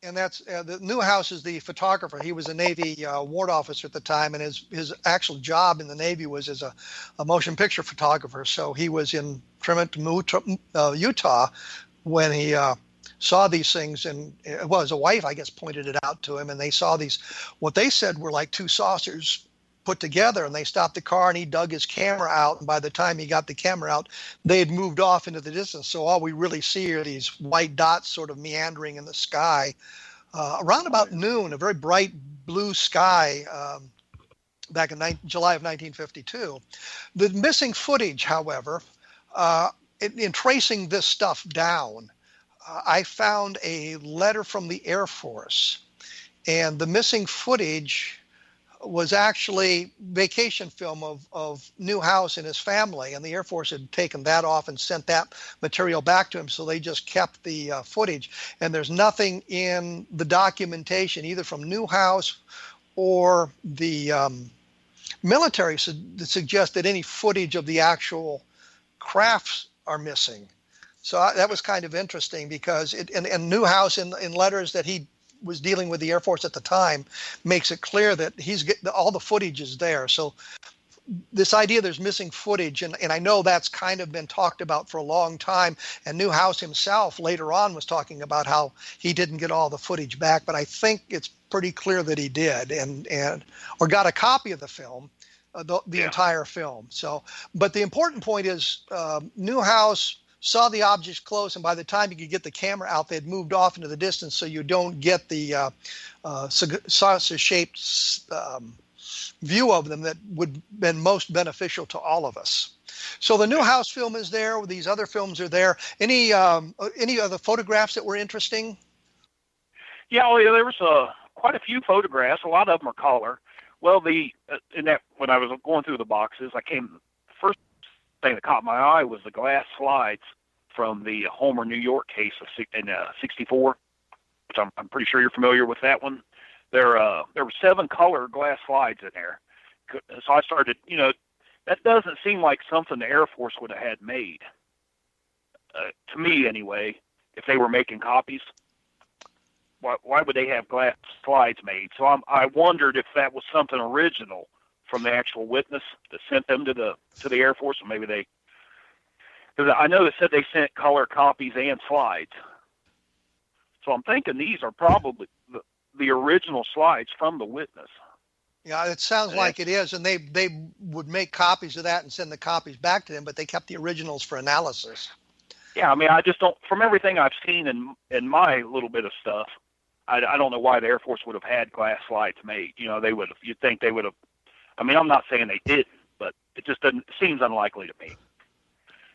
And that's the Newhouse is the photographer. He was a Navy ward officer at the time, and his actual job in the Navy was as a motion picture photographer. So he was in Tremonton, Utah, when he saw these things, and his wife, I guess, pointed it out to him, and they saw these, what they said were like 2 saucers put together, and they stopped the car, and he dug his camera out, and by the time he got the camera out, they had moved off into the distance. So all we really see are these white dots sort of meandering in the sky. Around about noon, a very bright blue sky back in July of 1952. The missing footage, however, in tracing this stuff down, I found a letter from the Air Force, and the missing footage was actually vacation film of Newhouse and his family, and the Air Force had taken that off and sent that material back to him, so they just kept the footage. And there's nothing in the documentation, either from Newhouse or the military, that suggests that any footage of the actual crafts are missing. So that was kind of interesting because and Newhouse in letters that he was dealing with the Air Force at the time makes it clear that all the footage is there. So this idea there's missing footage, and I know that's kind of been talked about for a long time, and Newhouse himself later on was talking about how he didn't get all the footage back, but I think it's pretty clear that he did, or got a copy of the film, the entire film. So, but the important point is Newhouse saw the objects close, and by the time you could get the camera out, they'd moved off into the distance, so you don't get the saucer-shaped view of them that would have been most beneficial to all of us. So the Newhouse film is there. These other films are there. Any other photographs that were interesting? Yeah, there was quite a few photographs. A lot of them are color. Well, when I was going through the boxes, the first thing that caught my eye was the glass slides from the Homer, New York case in '64, which I'm pretty sure you're familiar with that one. There were 7 color glass slides in there. So I started, that doesn't seem like something the Air Force would have had made. To me, anyway, if they were making copies, why would they have glass slides made? So I wondered if that was something original from the actual witness that sent them to the Air Force, or maybe because I know it said they sent color copies and slides. So I'm thinking these are probably the original slides from the witness. Yeah, it sounds like it is, and they would make copies of that and send the copies back to them, but they kept the originals for analysis. Yeah, I mean, I just don't, from everything I've seen in my little bit of stuff, I don't know why the Air Force would have had glass slides made. You'd think they would have, I mean, I'm not saying they didn't, but it just seems unlikely to me.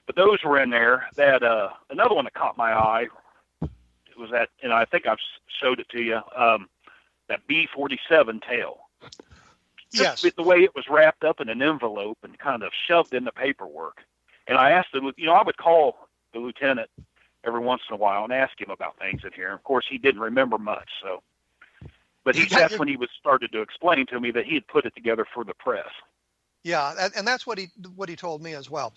But those were in there. That another one that caught my eye was that, and I think I've showed it to you, that B-47 tail. Yes. The way it was wrapped up in an envelope and kind of shoved in the paperwork. And I asked him, I would call the lieutenant every once in a while and ask him about things in here. Of course, he didn't remember much. So, but that's when he started to explain to me that he had put it together for the press. Yeah, and that's what he told me as well.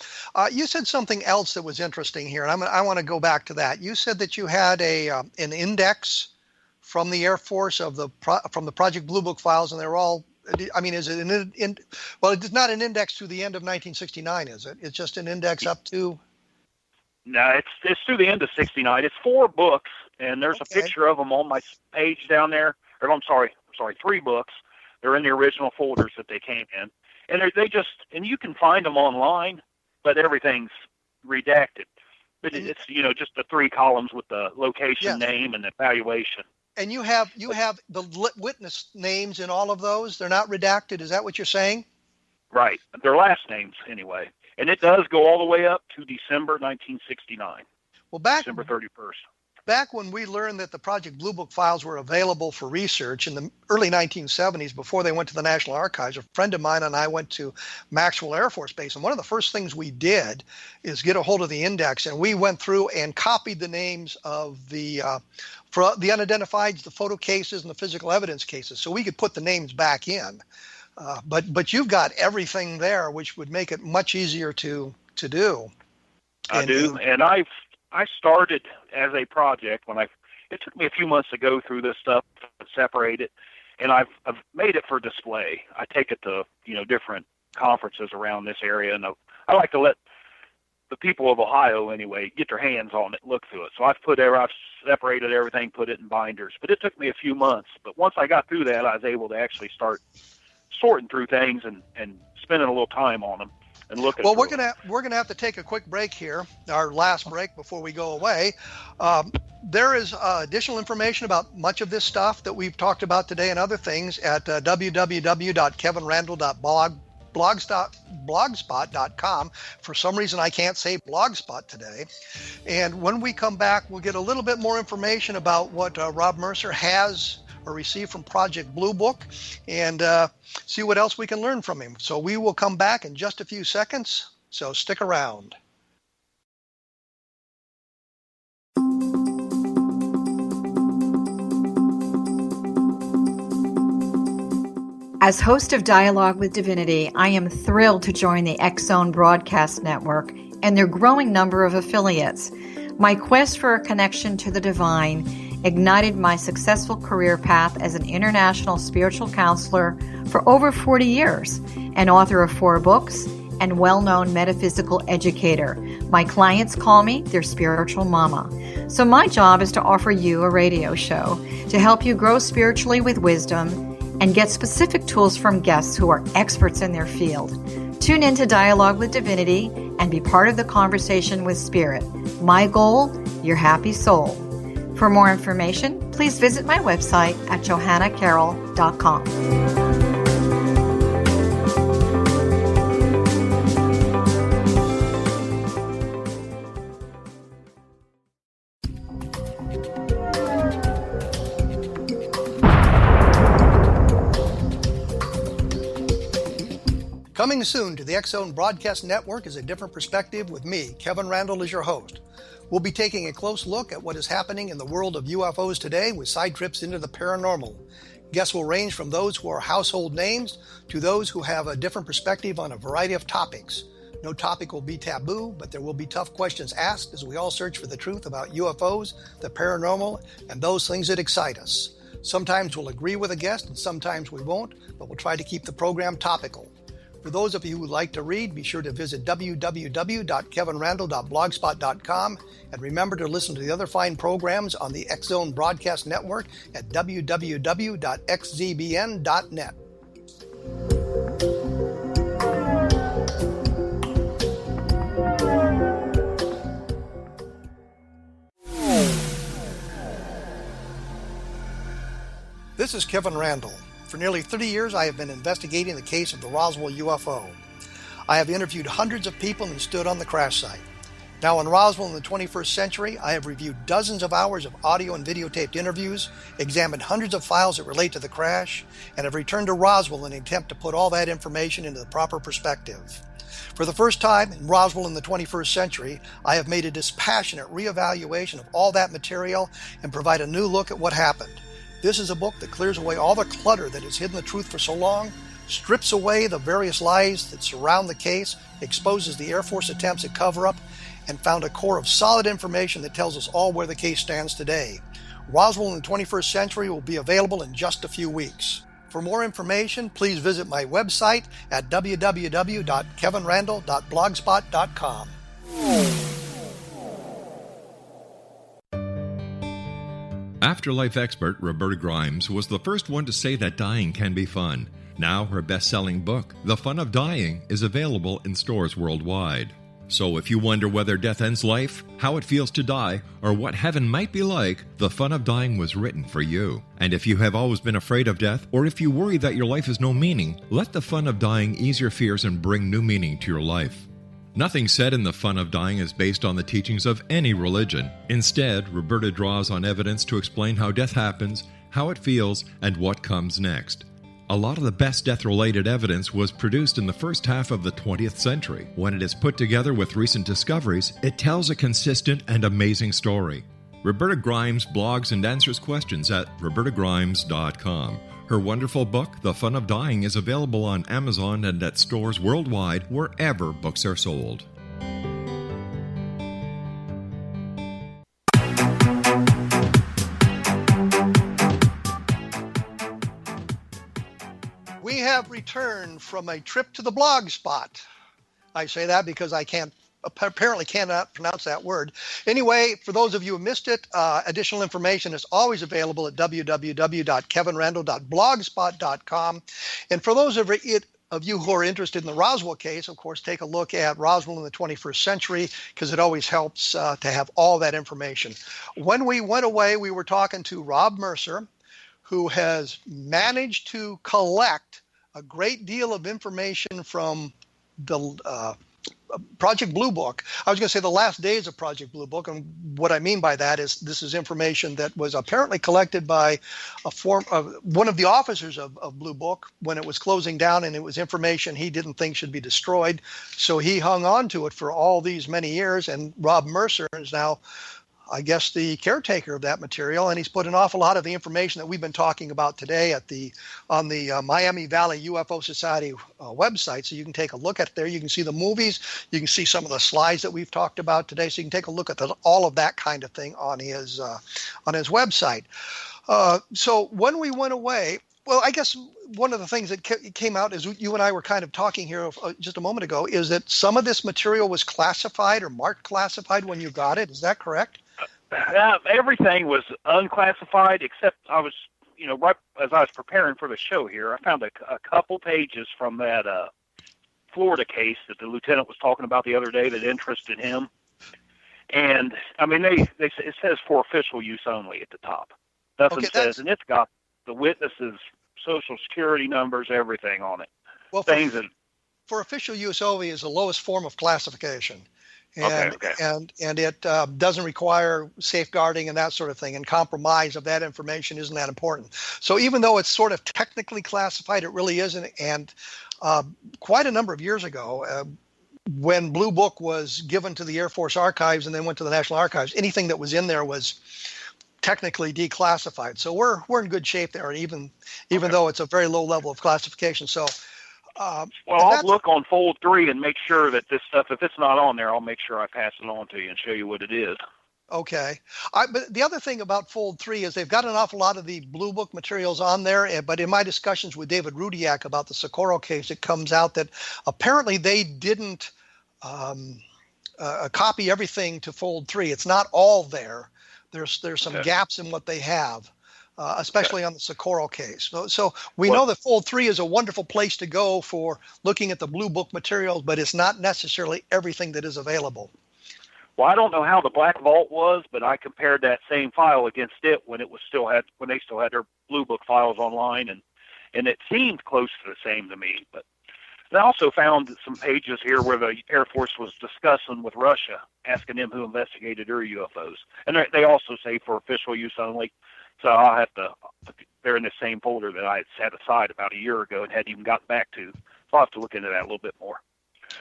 You said something else that was interesting here, and I want to go back to that. You said that you had an index from the Air Force from the Project Blue Book files, and they're all. I mean, is it well, it's not an index to the end of 1969, is it? It's just an index up to. No, it's through the end of '69. It's 4 books, and there's a picture of them on my page down there. Or I'm sorry, 3 books. They're in the original folders that they came in. And and you can find them online, but everything's redacted. But it's just the 3 columns with the location, name, and evaluation. And you have the witness names in all of those. They're not redacted. Is that what you're saying? Right. Their last names, anyway. And it does go all the way up to December 1969. Well, December 31st. Back when we learned that the Project Blue Book files were available for research in the early 1970s, before they went to the National Archives, a friend of mine and I went to Maxwell Air Force Base, and one of the first things we did is get a hold of the index, and we went through and copied the names of for the unidentifieds, the photo cases, and the physical evidence cases, so we could put the names back in. But you've got everything there, which would make it much easier to do. I do, and I started as a project it took me a few months to go through this stuff and separate it, and I've made it for display. I take it to different conferences around this area, and I like to let the people of Ohio anyway get their hands on it, look through it. So I've separated everything, put it in binders, but it took me a few months. But once I got through that, I was able to actually start sorting through things and spending a little time on them. Well, we're gonna have to take a quick break here, our last break before we go away. There is additional information about much of this stuff that we've talked about today and other things at www.kevinrandle.blogspot.com. For some reason, I can't say blogspot today. And when we come back, we'll get a little bit more information about what Rob Mercer has or received from Project Blue Book, and see what else we can learn from him. So we will come back in just a few seconds, so stick around. As host of Dialogue with Divinity, I am thrilled to join the X Zone Broadcast Network and their growing number of affiliates. My quest for a connection to the divine ignited my successful career path as an international spiritual counselor for over 40 years, and author of 4 books, and well-known metaphysical educator. My clients call me their spiritual mama. So my job is to offer you a radio show to help you grow spiritually with wisdom and get specific tools from guests who are experts in their field. Tune in to Dialogue with Divinity and be part of the conversation with Spirit. My goal, your happy soul. For more information, please visit my website at johannacarroll.com. Coming soon to the X-Zone Broadcast Network is A Different Perspective with me, Kevin Randle, as your host. We'll be taking a close look at what is happening in the world of UFOs today with side trips into the paranormal. Guests will range from those who are household names to those who have a different perspective on a variety of topics. No topic will be taboo, but there will be tough questions asked as we all search for the truth about UFOs, the paranormal, and those things that excite us. Sometimes we'll agree with a guest and sometimes we won't, but we'll try to keep the program topical. For those of you who would like to read, be sure to visit www.kevinrandle.blogspot.com and remember to listen to the other fine programs on the X-Zone Broadcast Network at www.xzbn.net. This is Kevin Randle. For nearly 30 years, I have been investigating the case of the Roswell UFO. I have interviewed hundreds of people and stood on the crash site. Now in Roswell in the 21st century, I have reviewed dozens of hours of audio and videotaped interviews, examined hundreds of files that relate to the crash, and have returned to Roswell in an attempt to put all that information into the proper perspective. For the first time in Roswell in the 21st century, I have made a dispassionate reevaluation of all that material and provide a new look at what happened. This is a book that clears away all the clutter that has hidden the truth for so long, strips away the various lies that surround the case, exposes the Air Force attempts at cover-up, and found a core of solid information that tells us all where the case stands today. Roswell in the 21st century will be available in just a few weeks. For more information, please visit my website at www.kevinrandle.blogspot.com. Afterlife expert Roberta Grimes was the first one to say that dying can be fun. Now her best-selling book, The Fun of Dying, is available in stores worldwide. So if you wonder whether death ends life, how it feels to die, or what heaven might be like, The Fun of Dying was written for you. And if you have always been afraid of death, or if you worry that your life has no meaning, let The Fun of Dying ease your fears and bring new meaning to your life. Nothing said in The Fun of Dying is based on the teachings of any religion. Instead, Roberta draws on evidence to explain how death happens, how it feels, and what comes next. A lot of the best death-related evidence was produced in the first half of the 20th century. When it is put together with recent discoveries, it tells a consistent and amazing story. Roberta Grimes blogs and answers questions at robertagrimes.com. Her wonderful book, The Fun of Dying, is available on Amazon and at stores worldwide wherever books are sold. We have returned from a trip to the blog spot. I say that because I apparently cannot pronounce that word. Anyway, for those of you who missed it, additional information is always available at www.kevinrandle.blogspot.com. And for those of you who are interested in the Roswell case, of course, take a look at Roswell in the 21st century because it always helps to have all that information. When we went away, we were talking to Rob Mercer, who has managed to collect a great deal of information from the Project Blue Book. I was going to say the last days of Project Blue Book, and what I mean by that is this is information that was apparently collected by one of the officers of Blue Book when it was closing down, and it was information he didn't think should be destroyed. So he hung on to it for all these many years, and Rob Mercer is now I guess, the caretaker of that material, and he's put an awful lot of the information that we've been talking about today on the Miami Valley UFO Society website. So you can take a look at it there. You can see the movies. You can see some of the slides that we've talked about today. So you can take a look at all of that kind of thing on his website. So when we went away, well, I guess one of the things that came out as you and I were kind of talking here just a moment ago is that some of this material was classified or marked classified when you got it. Is that correct? Everything was unclassified except I was, right as I was preparing for the show here, I found a couple pages from that Florida case that the lieutenant was talking about the other day that interested him. And, I mean, it says for official use only at the top. Nothing says, and it's got the witnesses' social security numbers, everything on it. Well, for official use only is the lowest form of classification. And it doesn't require safeguarding and that sort of thing, and compromise of that information isn't that important. So even though it's sort of technically classified, it really isn't. And quite a number of years ago, when Blue Book was given to the Air Force Archives and then went to the National Archives, anything that was in there was technically declassified. So we're in good shape there, even though it's a very low level of classification. So I'll look on Fold 3 and make sure that this stuff, if it's not on there, I'll make sure I pass it on to you and show you what it is. Okay. But the other thing about Fold 3 is they've got an awful lot of the Blue Book materials on there. But in my discussions with David Rudiak about the Socorro case, it comes out that apparently they didn't copy everything to Fold 3. It's not all there. There's some gaps in what they have, especially on the Socorro case. So we know that Fold 3 is a wonderful place to go for looking at the Blue Book materials, but it's not necessarily everything that is available. Well, I don't know how the Black Vault was, but I compared that same file against it when they still had their Blue Book files online, and it seemed close to the same to me. But I also found some pages here where the Air Force was discussing with Russia, asking them who investigated their UFOs. And they also say for official use only. So they're in the same folder that I had set aside about a year ago and hadn't even gotten back to. So I'll have to look into that a little bit more.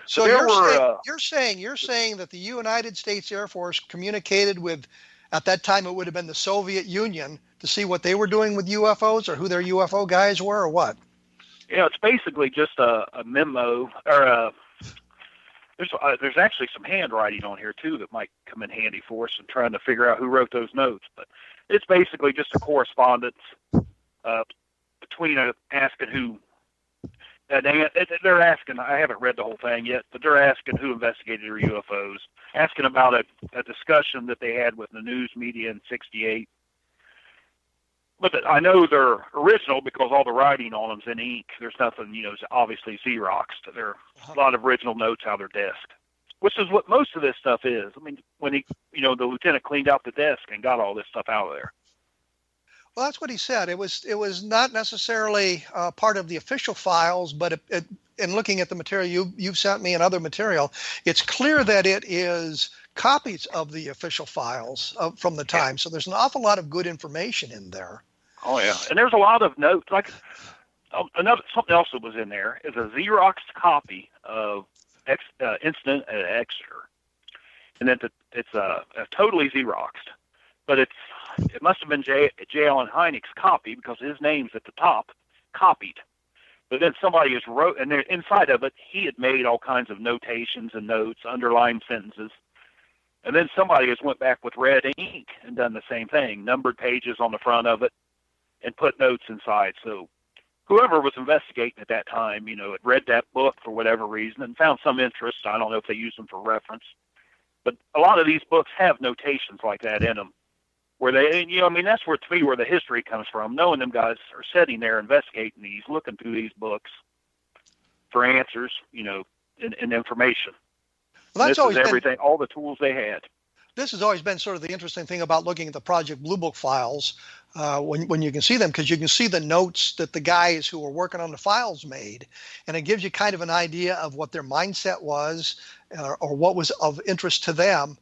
So you're saying that the United States Air Force communicated with, at that time it would have been the Soviet Union, to see what they were doing with UFOs or who their UFO guys were or what? It's basically just a memo, or there's actually some handwriting on here too that might come in handy for us in trying to figure out who wrote those notes. But it's basically just a correspondence between asking who. They're asking. I haven't read the whole thing yet, but they're asking who investigated their UFOs, asking about a discussion that they had with the news media in '68. But I know they're original because all the writing on them's in ink. There's nothing, it's obviously Xeroxed. There are a lot of original notes out of their desk, which is what most of this stuff is. I mean, when the lieutenant cleaned out the desk and got all this stuff out of there. Well, that's what he said. It was not necessarily part of the official files, but in looking at the material you've sent me and other material, it's clear that it is copies of the official files from the time. So there's an awful lot of good information in there. Oh yeah, and there's a lot of notes. Like something else that was in there is a Xeroxed copy of Incident at Exeter, and then it's totally Xeroxed, but it must have been J. Allen Hynek's copy because his name's at the top, copied. But then somebody has wrote, and inside of it, he had made all kinds of notations and notes, underlined sentences. And then somebody has went back with red ink and done the same thing, numbered pages on the front of it, and put notes inside. So whoever was investigating at that time, had read that book for whatever reason and found some interest. I don't know if they used them for reference. But a lot of these books have notations like that in them. Where that's where, to me, where the history comes from, knowing them guys are sitting there investigating these, looking through these books for answers, and information. Well, that's always everything, all the tools they had. This has always been sort of the interesting thing about looking at the Project Blue Book files. when you can see them, because you can see the notes that the guys who were working on the files made, and it gives you kind of an idea of what their mindset was, or what was of interest to them.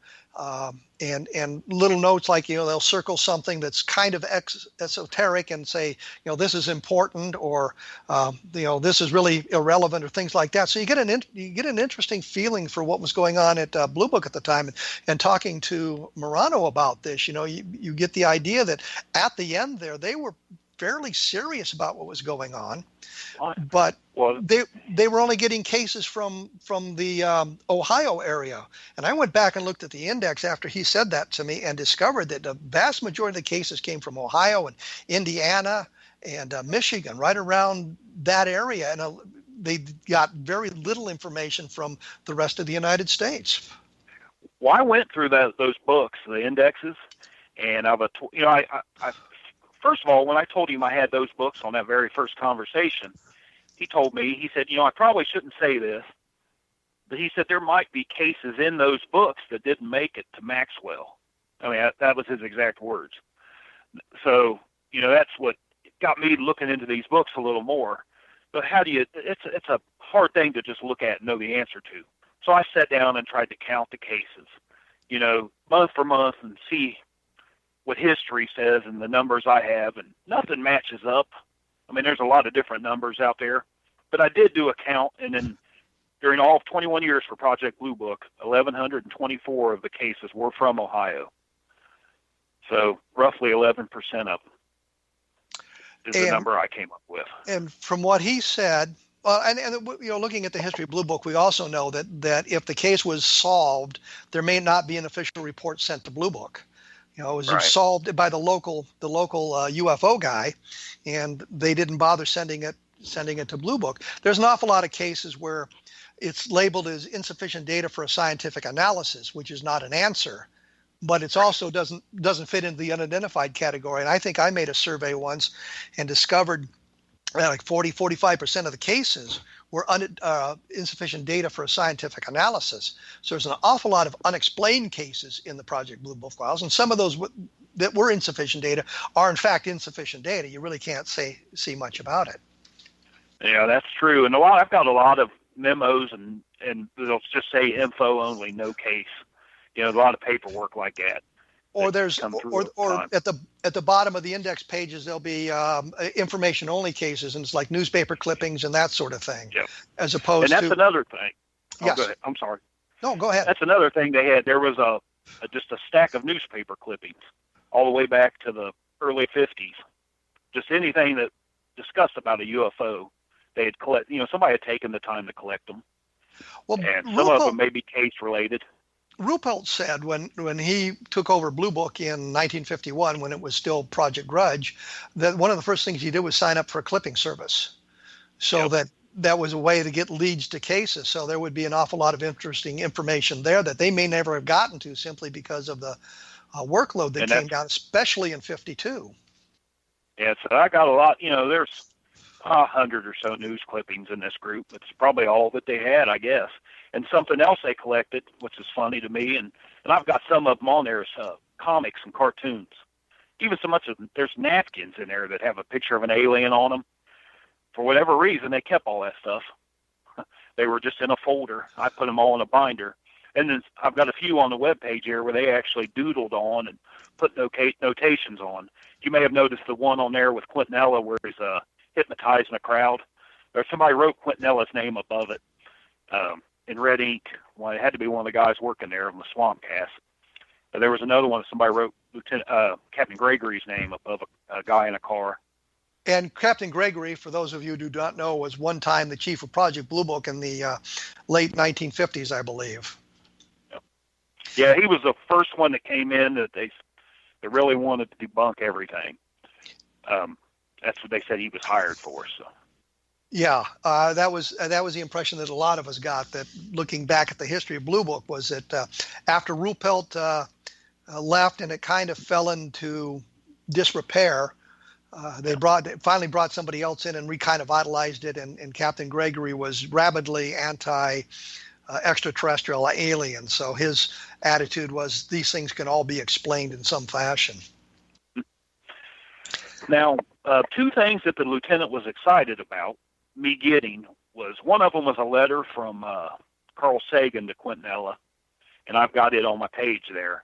And little notes like, they'll circle something that's kind of esoteric and say, this is important, or this is really irrelevant, or things like that. So you get an interesting feeling for what was going on at Blue Book at the time. And talking to Morano about this, you get the idea that at the end there, they were fairly serious about what was going on, but they were only getting cases from the Ohio area. And I went back and looked at the index after he said that to me, and discovered that the vast majority of the cases came from Ohio and Indiana and Michigan, right around that area. And they got very little information from the rest of the United States. Well, I went through those books, the indexes, and first of all, when I told him I had those books on that very first conversation, he said, I probably shouldn't say this, but he said there might be cases in those books that didn't make it to Maxwell. I mean, that was his exact words. So, that's what got me looking into these books a little more. But it's a hard thing to just look at and know the answer to. So I sat down and tried to count the cases, month for month, and see what history says and the numbers I have, and nothing matches up. I mean, there's a lot of different numbers out there, but I did do a count, and then during all of 21 years for Project Blue Book, 1,124 of the cases were from Ohio. So roughly 11% of them is the number I came up with. And from what he said, looking at the history of Blue Book, we also know that if the case was solved, there may not be an official report sent to Blue Book. It was solved by the local UFO guy, and they didn't bother sending it to Blue Book. There's an awful lot of cases where it's labeled as insufficient data for a scientific analysis, which is not an answer, but it also doesn't fit into the unidentified category. And I think I made a survey once and discovered like 45% of the cases were insufficient data for a scientific analysis. So there's an awful lot of unexplained cases in the Project Blue Book files, and some of those that were insufficient data are in fact insufficient data. You really can't see much about it. Yeah, that's true. And I've got a lot of memos, and they'll just say info only, no case. A lot of paperwork like that. Or at the bottom of the index pages, there'll be information only cases, and it's like newspaper clippings and that sort of thing. Yep. As opposed to. And that's another thing. Yes. Go ahead. I'm sorry. No, go ahead. That's another thing they had. There was just a stack of newspaper clippings all the way back to the early 50s. Just anything that discussed about a UFO, they had somebody had taken the time to collect them. Well, and some of them may be case related. Ruppelt said when he took over Blue Book in 1951, when it was still Project Grudge, that one of the first things he did was sign up for a clipping service. So that was a way to get leads to cases. So there would be an awful lot of interesting information there that they may never have gotten to simply because of the workload that came down, especially in 52. Yeah, so I got a lot, there's 100 or so news clippings in this group. It's probably all that they had, I guess. And something else they collected, which is funny to me, and I've got some of them on there, is comics and cartoons. Even so much as there's napkins in there that have a picture of an alien on them. For whatever reason, they kept all that stuff. They were just in a folder. I put them all in a binder. And then I've got a few on the webpage here where they actually doodled on and put notations on. You may have noticed the one on there with Quintanilla where he's hypnotizing a crowd. Or somebody wrote Quintanilla's name above it. In red ink. Well, it had to be one of the guys working there on the swamp cast. There was another one that somebody wrote Captain Gregory's name above a guy in a car. And Captain Gregory, for those of you who do not know, was one time the chief of Project Blue Book in the late 1950s, I believe. Yep. Yeah, he was the first one that came in that they really wanted to debunk everything. That's what they said he was hired for. So. Yeah, that was the impression that a lot of us got, that looking back at the history of Blue Book, was that after Ruppelt left and it kind of fell into disrepair, they finally brought somebody else in and kind of revitalized it, and Captain Gregory was rabidly anti-extraterrestrial alien. So his attitude was these things can all be explained in some fashion. Now, two things that the lieutenant was excited about me getting was, one of them was a letter from Carl Sagan to Quintanilla, and I've got it on my page there.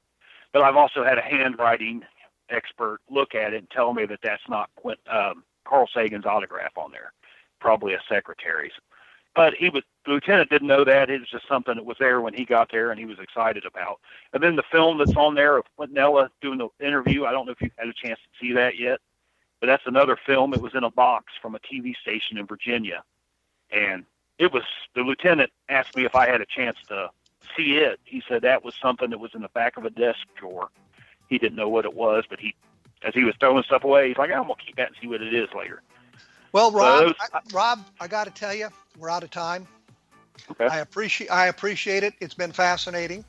But I've also had a handwriting expert look at it and tell me that that's not Carl Sagan's autograph on there, probably a secretary's. But the lieutenant didn't know that. It was just something that was there when he got there and he was excited about. And then the film that's on there of Quintanilla doing the interview, I don't know if you've had a chance to see that yet, but that's another film. It was in a box from a TV station in Virginia. And the lieutenant asked me if I had a chance to see it. He said that was something that was in the back of a desk drawer. He didn't know what it was, but as he was throwing stuff away, he's like, I'm going to keep that and see what it is later. Well, Rob, Rob, I got to tell you, we're out of time. Okay. I appreciate it. It's been fascinating.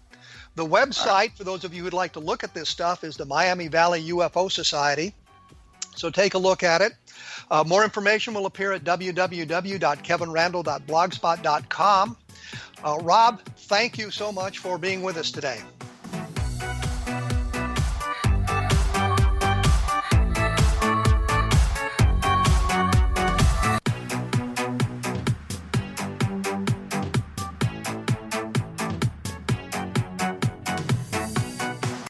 The website, for those of you who'd like to look at this stuff, is the Miami Valley UFO Society. So take a look at it. More information will appear at www.kevinrandle.blogspot.com. Rob, thank you so much for being with us today.